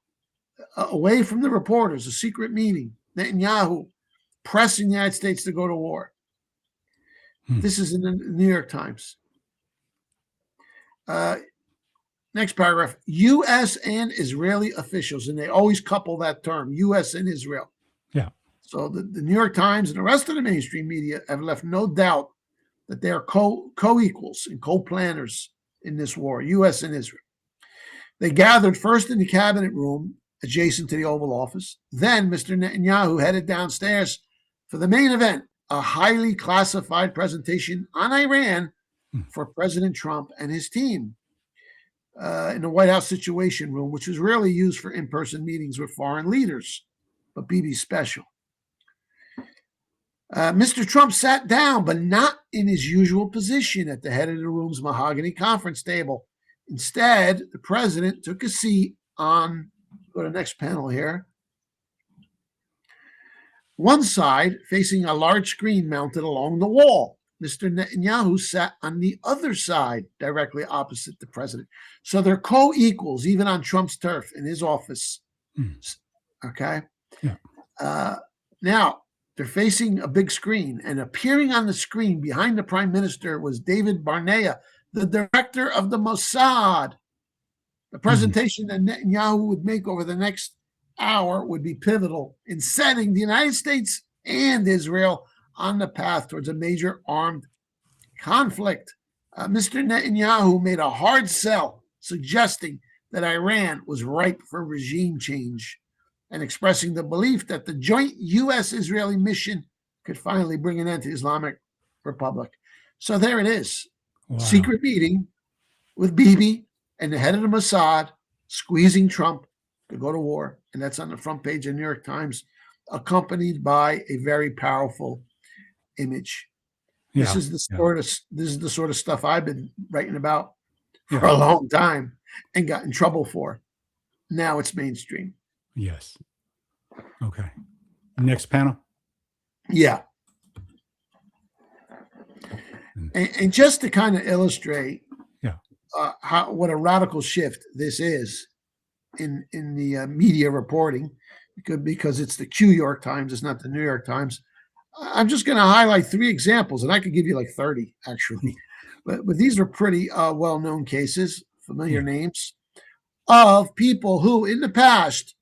Away from the reporters, a secret meeting, Netanyahu pressing the United States to go to war. This is in the New York Times. Next paragraph, U.S. and Israeli officials, and they always couple that term, U.S. and Israel. Yeah. So the New York Times and the rest of the mainstream media have left no doubt that they are co-equals and co-planners in this war, U.S. and Israel. They gathered first in the cabinet room adjacent to the Oval Office. Then Mr. Netanyahu headed downstairs for the main event, a highly classified presentation on Iran for President Trump and his team in the White House Situation Room, which was rarely used for in-person meetings with foreign leaders, but Bibi's special. Mr. Trump sat down, but not in his usual position at the head of the room's mahogany conference table. Instead, the president took a seat on, go to the next panel here, one side facing a large screen mounted along the wall. Mr. Netanyahu sat on the other side, directly opposite the president. So they're co-equals, even on Trump's turf in his office. Okay? Yeah. Now, they're facing a big screen, and appearing on the screen behind the prime minister was David Barnea, the director of the Mossad. The presentation that Netanyahu would make over the next hour would be pivotal in setting the United States and Israel on the path towards a major armed conflict. Mr. Netanyahu made a hard sell, suggesting that Iran was ripe for regime change and expressing the belief that the joint U.S.-Israeli mission could finally bring an end to the Islamic Republic. So there it is. Wow. Secret meeting with Bibi and the head of the Mossad squeezing Trump to go to war. And that's on the front page of the New York Times, accompanied by a very powerful image. Yeah, this is the sort of stuff I've been writing about for a long time and got in trouble for. Now it's mainstream. Yes. Okay. Next panel. Yeah. And just to kind of illustrate what a radical shift this is in the media reporting, because it's the Q York Times, it's not the New York Times. I'm just going to highlight 3 examples, and I could give you like 30 actually, but these are pretty well-known cases, familiar names of people who in the past,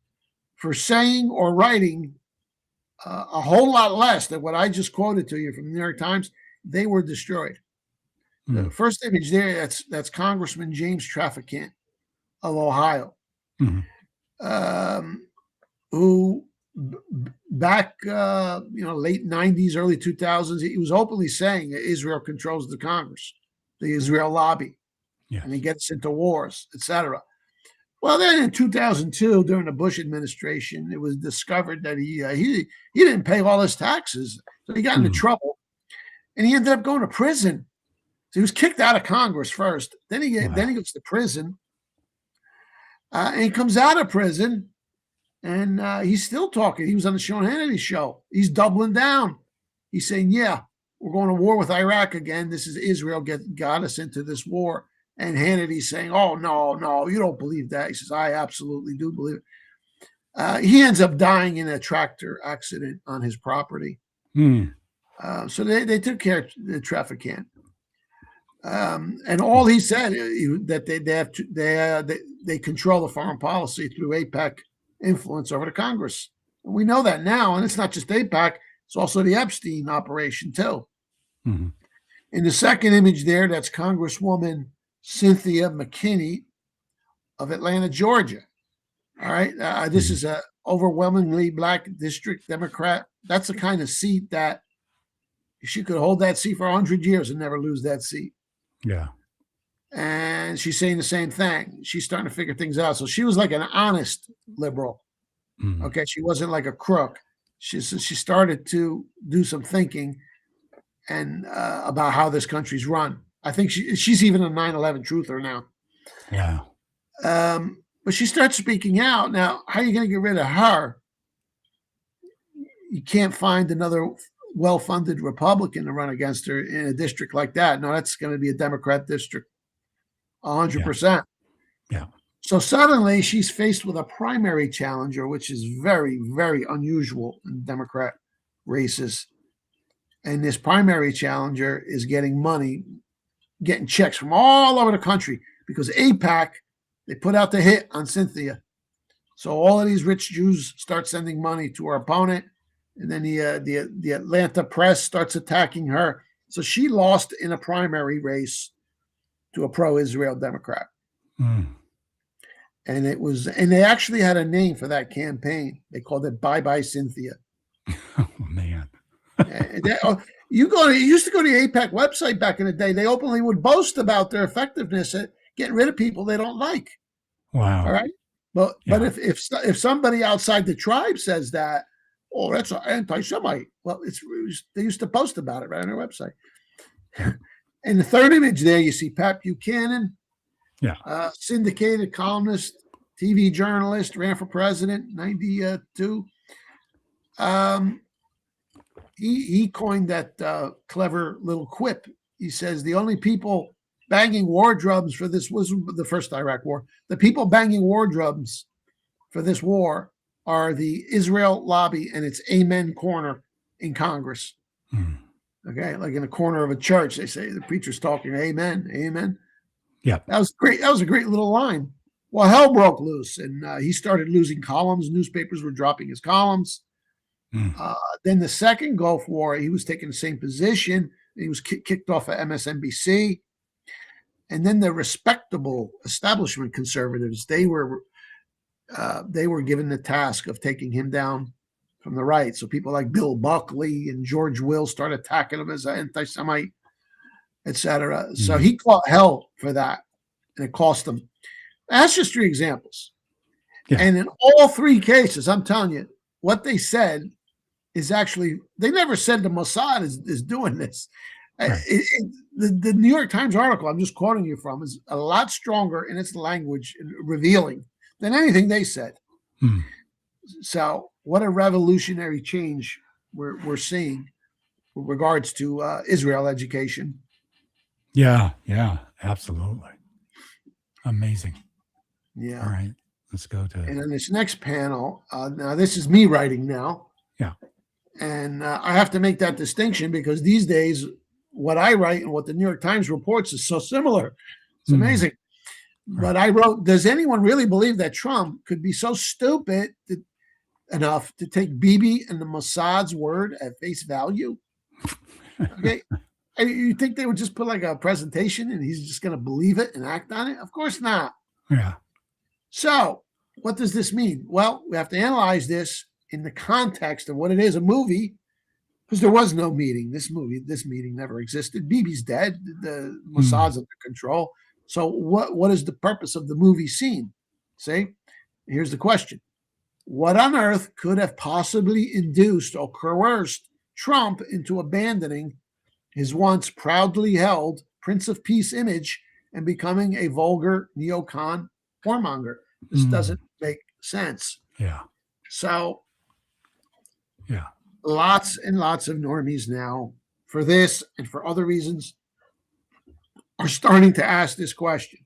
for saying or writing a whole lot less than what I just quoted to you from the New York Times, they were destroyed. The first image there, that's Congressman James Traficant of Ohio, who back late 90s, early 2000s, he was openly saying that Israel controls the Congress, the Israel lobby, and he gets into wars, etc. Well, then in 2002, during the Bush administration, it was discovered that he didn't pay all his taxes, so he got into trouble, and he ended up going to prison. So he was kicked out of Congress first. Then he goes to prison, and he comes out of prison, and he's still talking. He was on the Sean Hannity show. He's doubling down. He's saying, "Yeah, we're going to war with Iraq again. This is Israel got us into this war, And Hannity's saying, "Oh, no, you don't believe that." He says, "I absolutely do believe it." He ends up dying in a tractor accident on his property. So they took care of the trafficant. And all he said that they control the foreign policy through AIPAC influence over the Congress. And we know that now, and it's not just AIPAC; it's also the Epstein operation too. Mm-hmm. In the second image there, that's Congresswoman Cynthia McKinney of Atlanta, Georgia. All right, this is a overwhelmingly Black district Democrat. That's the kind of seat that she could hold that seat for 100 years and never lose that seat. Yeah. And she's saying the same thing. She's starting to figure things out. So she was like an honest liberal. Mm-hmm. Okay. She wasn't like a crook. She started to do some thinking and about how this country's run. I think she's even a 9/11 truther now. Yeah. But she starts speaking out. Now, how are you going to get rid of her? You can't find another well-funded Republican to run against her in a district like that. No, that's going to be a Democrat district, 100%. Yeah. So suddenly she's faced with a primary challenger, which is very, very unusual in Democrat races. And this primary challenger is getting money, getting checks from all over the country because AIPAC, they put out the hit on Cynthia. So all of these rich Jews start sending money to her opponent. And then the Atlanta press starts attacking her. So she lost in a primary race to a pro-Israel Democrat. And they actually had a name for that campaign. They called it Bye Bye Cynthia. Oh man. You used to go to the AIPAC website back in the day. They openly would boast about their effectiveness at getting rid of people they don't like. Wow. All right. But if somebody outside the tribe says that, oh, that's an anti-Semite. Well, they used to post about it right on their website. In the third image there, you see Pat Buchanan, syndicated columnist, TV journalist, ran for president, 92. He coined that clever little quip. He says the only people banging war drums for this was the first Iraq war. The people banging war drums for this war are the Israel lobby and its amen corner in Congress. Okay, like in a corner of a church, they say the preacher's talking, amen, amen. Yeah, that was great. That was a great little line. Well, hell broke loose, and he started losing columns. Newspapers were dropping his columns. Then the second Gulf War, he was taking the same position. He was kicked off of MSNBC. And then the respectable establishment conservatives, they were given the task of taking him down from the right. So people like Bill Buckley and George Will started attacking him as an anti-Semite, etc. So he caught hell for that, and it cost him. That's just 3 examples. Yeah. And in all 3 cases, I'm telling you, what they said is actually, they never said the Mossad is doing this. Right. The New York Times article I'm just quoting you from is a lot stronger in its language and revealing than anything they said. So what a revolutionary change we're seeing with regards to Israel education. Yeah, absolutely. Amazing. Yeah. All right, let's go to. And then this next panel, now this is me writing now. Yeah. And I have to make that distinction because these days, what I write and what the New York Times reports is so similar. It's amazing. But I wrote, does anyone really believe that Trump could be so stupid enough to take Bibi and the Mossad's word at face value? Okay. You think they would just put like a presentation and he's just going to believe it and act on it? Of course not. Yeah. So what does this mean? Well, we have to analyze this in the context of what it is, a movie, because there was no meeting. This meeting never existed. Bibi's dead. The Mossad's under control. So what is the purpose of the movie scene? See, here's the question. What on earth could have possibly induced or coerced Trump into abandoning his once proudly held Prince of Peace image and becoming a vulgar neocon whoremonger? This doesn't make sense. Yeah. So yeah, lots and lots of normies now, for this and for other reasons, are starting to ask this question.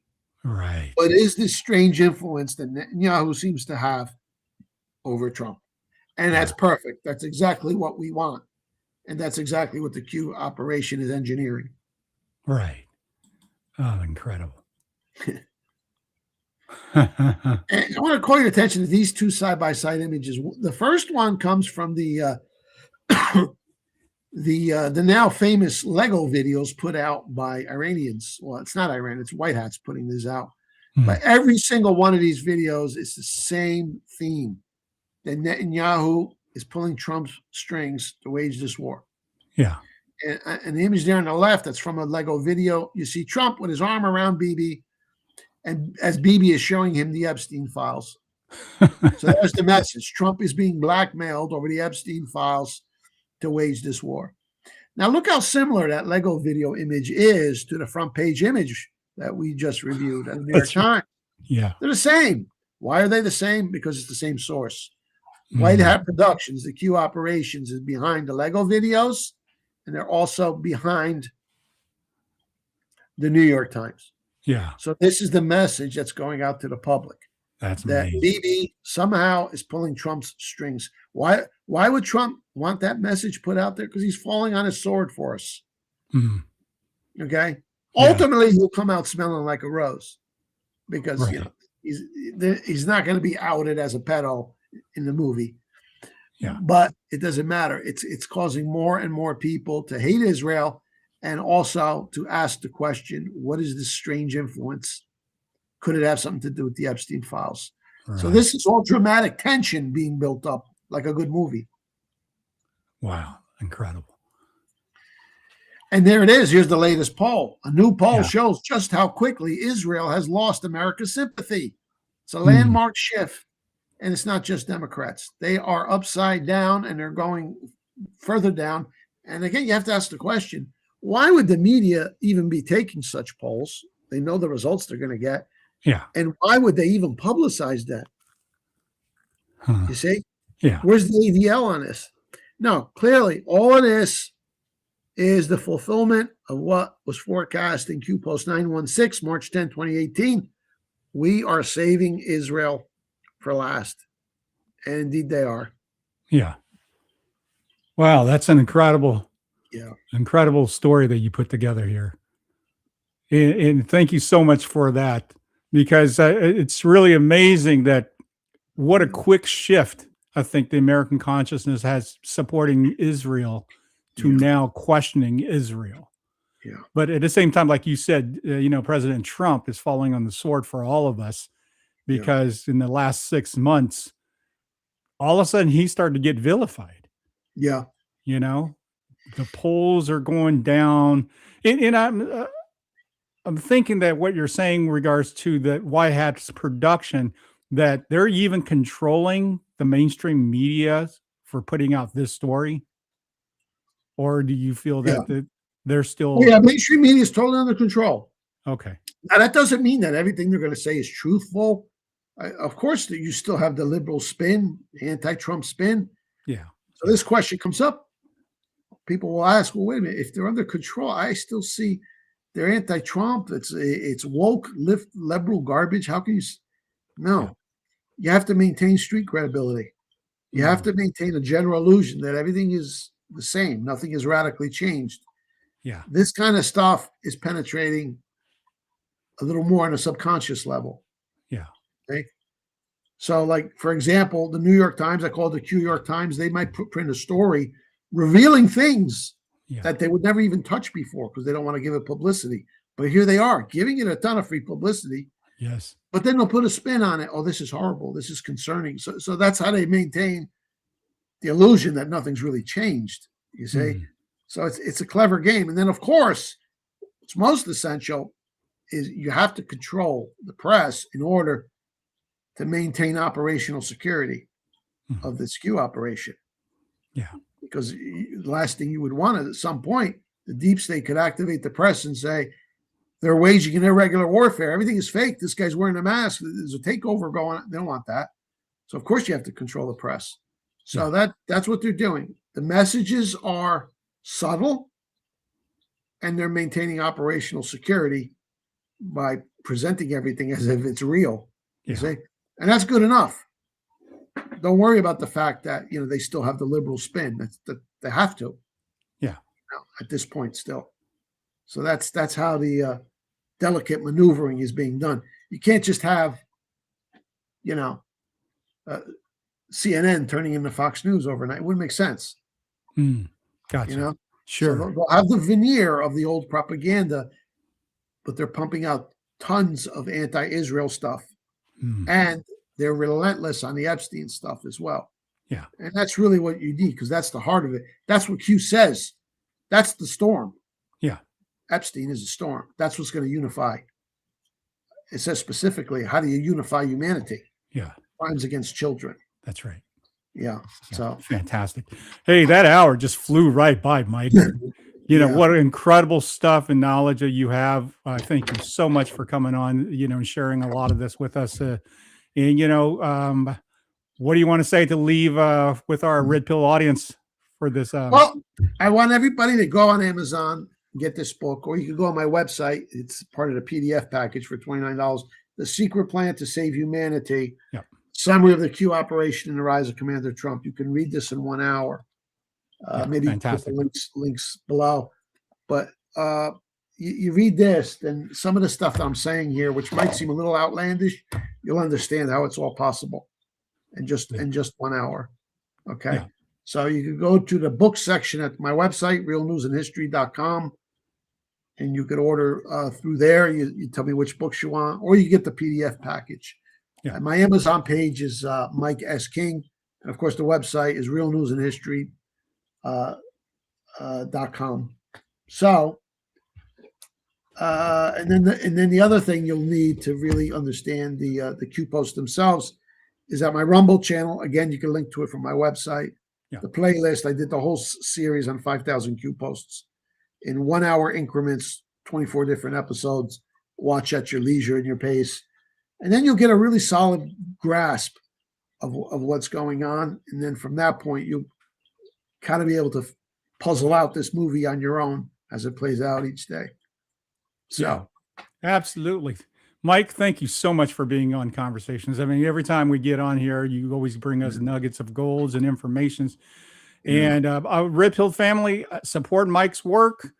Right. What is this strange influence that Netanyahu seems to have over Trump? And that's perfect. That's exactly what we want. And that's exactly what the Q operation is engineering. Right. Oh, incredible. And I want to call your attention to these two side-by-side images. The first one comes from the now famous Lego videos put out by Iranians. Well, it's not Iran, it's white hats putting this out. But every single one of these videos is the same theme, that Netanyahu is pulling Trump's strings to wage this war. Yeah. And the image there on the left, that's from a Lego video. You see Trump with his arm around Bibi, and as Bibi is showing him the Epstein files. So there's the message. Trump is being blackmailed over the Epstein files to wage this war. Now, look how similar that Lego video image is to the front page image that we just reviewed at the New York Times. Yeah. They're the same. Why are they the same? Because it's the same source. White Hat Productions, the Q operations, is behind the Lego videos, and they're also behind the New York Times. Yeah. So this is the message that's going out to the public. That's that amazing. Bibi somehow is pulling Trump's strings. Why would Trump want that message put out there? Because he's falling on his sword for us. Okay. Yeah. Ultimately, he'll come out smelling like a rose, because he's not going to be outed as a pedo in the movie. Yeah. But it doesn't matter. It's causing more and more people to hate Israel, and also to ask the question, what is this strange influence? Could it have something to do with the Epstein files? Right. So this is all dramatic tension being built up like a good movie. Wow. Incredible. And there it is. Here's the latest poll. A new poll shows just how quickly Israel has lost America's sympathy. It's a landmark shift. And it's not just Democrats. They are upside down, and they're going further down. And again, you have to ask the question, why would the media even be taking such polls? They know the results they're going to get. Yeah. And why would they even publicize that? You see? Yeah. Where's the ADL on this? No, clearly all of this is the fulfillment of what was forecast in Q Post 916, March 10, 2018. We are saving Israel for last. And indeed they are. Yeah. Wow, that's an incredible story that you put together here. And thank you so much for that, because it's really amazing that what a quick shift I think the American consciousness has supporting Israel to now questioning Israel. Yeah. But at the same time, like you said, President Trump is falling on the sword for all of us, because in the last 6 months, all of a sudden he started to get vilified. Yeah. The polls are going down. And I'm thinking that what you're saying in regards to the White Hat's production, that they're even controlling the mainstream media for putting out this story? Or do you feel that they're still... Yeah, mainstream media is totally under control. Okay. Now, that doesn't mean that everything they're going to say is truthful. Of course, you still have the liberal spin, the anti-Trump spin. Yeah. So this question comes up. People will ask, well, wait a minute, if they're under control, I still see they're anti-Trump. It's woke, liberal garbage. How can you? No, you have to maintain street credibility. You have to maintain a general illusion that everything is the same. Nothing is radically changed. Yeah. This kind of stuff is penetrating a little more on a subconscious level. Yeah. Okay. So, like, for example, the New York Times, I call it the Q York Times, they might print a story revealing things that they would never even touch before because they don't want to give it publicity. But here they are giving it a ton of free publicity. Yes. But then they'll put a spin on it. Oh, this is horrible. This is concerning. So that's how they maintain the illusion that nothing's really changed, you see? So it's a clever game. And then, of course, what's most essential is you have to control the press in order to maintain operational security of the SKU operation. Yeah. Because the last thing you would want is at some point, the deep state could activate the press and say, they're waging an irregular warfare. Everything is fake. This guy's wearing a mask. There's a takeover going on. They don't want that. So, of course, you have to control the press. So that's what they're doing. The messages are subtle, and they're maintaining operational security by presenting everything as if it's real. You see, and that's good enough. Don't worry about the fact that they still have the liberal spin. That they have to. Yeah. At this point, still. So that's how the delicate maneuvering is being done. You can't just have, CNN turning into Fox News overnight. It wouldn't make sense. Gotcha. Sure. So they'll have the veneer of the old propaganda, but they're pumping out tons of anti-Israel stuff, and they're relentless on the Epstein stuff as well. Yeah. And that's really what you need, because that's the heart of it. That's what Q says. That's the storm. Yeah. Epstein is a storm. That's what's going to unify. It says specifically, how do you unify humanity? Yeah. Crimes against children. That's right. Yeah. So fantastic. Hey, that hour just flew right by, Mike. What incredible stuff and knowledge that you have. Thank you so much for coming on, and sharing a lot of this with us. What do you want to say to leave with our Red Pill audience for this? Well, I want everybody to go on Amazon and get this book, or you can go on my website. It's part of the PDF package for $29. The Secret Plan to Save Humanity. Yeah. Summary of the Q operation and the rise of Commander Trump. You can read this in 1 hour. Maybe fantastic. Put the links below. But you read this, then some of the stuff that I'm saying here, which might seem a little outlandish, you'll understand how it's all possible in just 1 hour. Okay. Yeah. So you can go to the book section at my website, realnewsandhistory.com, and you could order through there. You tell me which books you want, or you get the PDF package. Yeah. My Amazon page is Mike S. King. And of course, the website is realnewsandhistory.com. So, and then the other thing you'll need to really understand the Q posts themselves is that my Rumble channel. Again, you can link to it from my website. Yeah. The playlist, I did the whole series on 5,000 Q posts in 1 hour increments, 24 different episodes. Watch at your leisure and your pace. And then you'll get a really solid grasp of what's going on. And then from that point, you'll kind of be able to puzzle out this movie on your own as it plays out each day. So, yeah, absolutely. Mike, thank you so much for being on Conversations. I mean, every time we get on here, you always bring us nuggets of golds and informations. And our Red Pill family support Mike's work.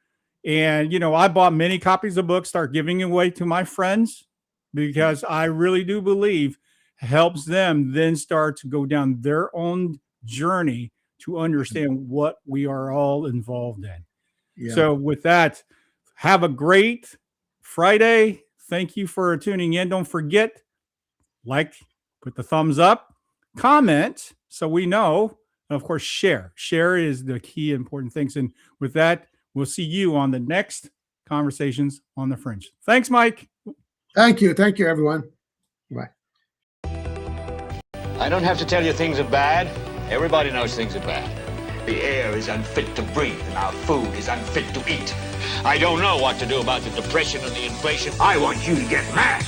And, I bought many copies of books, start giving away to my friends, because I really do believe helps them then start to go down their own journey to understand what we are all involved in. Yeah. So with that, have a great Friday. Thank you for tuning in. Don't forget, put the thumbs up, comment so we know, and of course, share. Share is the key important things. And with that, we'll see you on the next Conversations on the Fringe. Thanks, Mike. Thank you. Thank you, everyone. Bye. I don't have to tell you things are bad. Everybody knows things are bad. The air is unfit to breathe, and our food is unfit to eat. I don't know what to do about the depression and the inflation. I want you to get mad.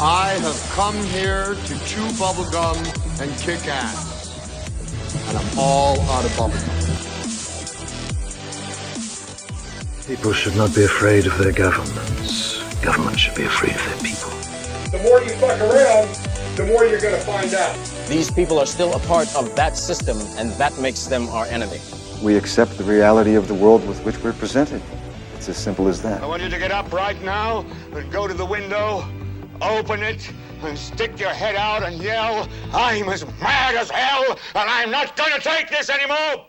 I have come here to chew bubblegum and kick ass. And I'm all out of bubblegum. People should not be afraid of their governments. Governments should be afraid of their people. The more you fuck around, the more you're going to find out. These people are still a part of that system, and that makes them our enemy. We accept the reality of the world with which we're presented. It's as simple as that. I want you to get up right now and go to the window, open it, and stick your head out and yell, "I'm as mad as hell, and I'm not going to take this anymore!"